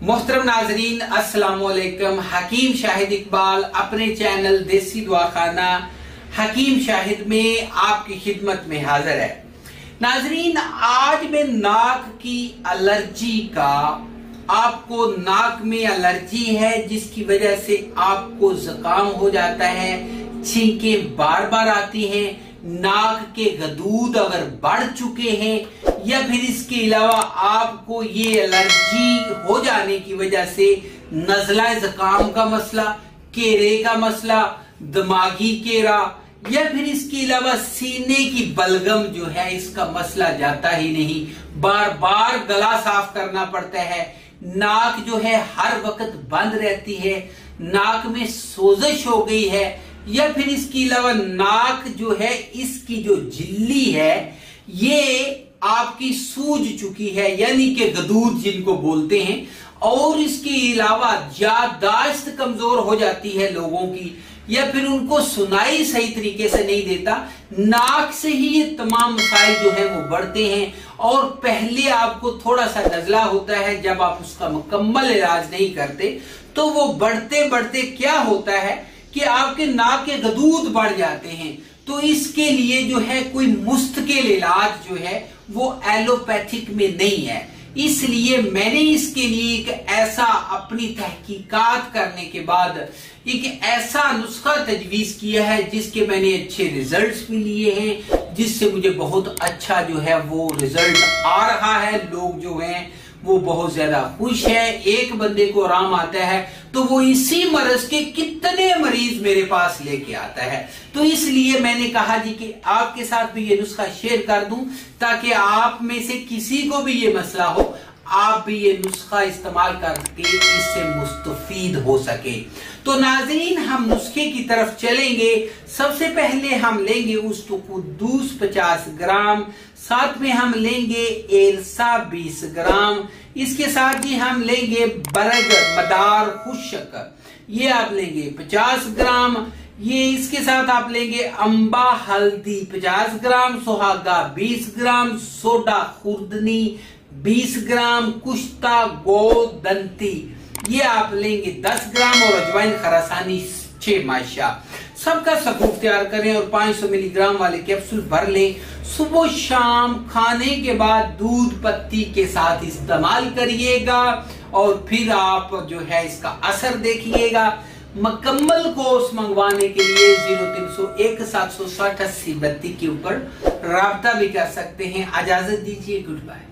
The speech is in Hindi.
मोहतरम नाजरीन, अस्सलाम वालेकुम। हकीम शाहिद इकबाल अपने चैनल देसी दुआखाना हकीम शाहिद में आपकी खिदमत में हाजिर है। नाजरीन, आज मैं नाक की एलर्जी का, आपको नाक में एलर्जी है जिसकी वजह से आपको जुकाम हो जाता है, छींकें बार बार आती हैं, नाक के गदूद अगर बढ़ चुके हैं या फिर इसके अलावा आपको ये एलर्जी हो जाने की वजह से नज़ला जुकाम का मसला, केरे का मसला, दिमागी केरा या फिर इसके अलावा सीने की बलगम जो है इसका मसला जाता ही नहीं, बार बार गला साफ करना पड़ता है, नाक जो है हर वक्त बंद रहती है, नाक में सोजिश हो गई है या फिर इसके अलावा नाक जो है इसकी जो झिल्ली है ये आपकी सूज चुकी है, यानी कि गदूद जिनको बोलते हैं, और इसके अलावा याददाश्त कमजोर हो जाती है लोगों की या फिर उनको सुनाई सही तरीके से नहीं देता। नाक से ही ये तमाम मसाइल जो है वो बढ़ते हैं और पहले आपको थोड़ा सा नजला होता है, जब आप उसका मुकम्मल इलाज नहीं करते तो वो बढ़ते बढ़ते क्या होता है कि आपके नाक के गदूद बढ़ जाते हैं। तो इसके लिए जो है कोई मुस्तकिल इलाज जो है वो एलोपैथिक में नहीं है, इसलिए मैंने इसके लिए एक ऐसा अपनी तहकीकात करने के बाद एक ऐसा नुस्खा तजवीज किया है जिसके मैंने अच्छे रिजल्ट्स भी लिए हैं, जिससे मुझे बहुत अच्छा जो है वो रिजल्ट आ रहा है। लोग जो हैं वो बहुत ज्यादा खुश है। एक बंदे को आराम आता है तो वो इसी मर्ज के कितने मरीज मेरे पास लेके आता है। तो इसलिए मैंने कहा जी कि आपके साथ भी ये नुस्खा शेयर कर दूं ताकि आप में से किसी को भी ये मसला हो, आप भी ये नुस्खा इस्तेमाल करके इससे मुस्तफीद हो सके। तो नाजरीन, हम नुस्खे की तरफ चलेंगे। सबसे पहले हम लेंगे उस्तकुद्दूस 50 ग्राम, साथ में हम लेंगे एरसा 20 ग्राम, इसके साथ ही हम लेंगे बरग मदार खुशक, ये आप लेंगे 50 ग्राम, ये इसके साथ आप लेंगे अम्बा हल्दी 50 ग्राम, सुहागा 20 ग्राम, सोडा खुर्दनी 20 ग्राम, कुश्ता गोदंती ये आप लेंगे 10 ग्राम और अजवाइन खरासानी 6 माशा। सबका सकूफ तैयार करें और 500 मिलीग्राम वाले कैप्सूल भर लें। सुबह शाम खाने के बाद दूध पत्ती के साथ इस्तेमाल करिएगा और फिर आप जो है इसका असर देखिएगा। मुकम्मल कोर्स मंगवाने के लिए 0301 760 80 32 के ऊपर राब्ता भी कर सकते हैं। इजाजत दीजिए, गुड बाय।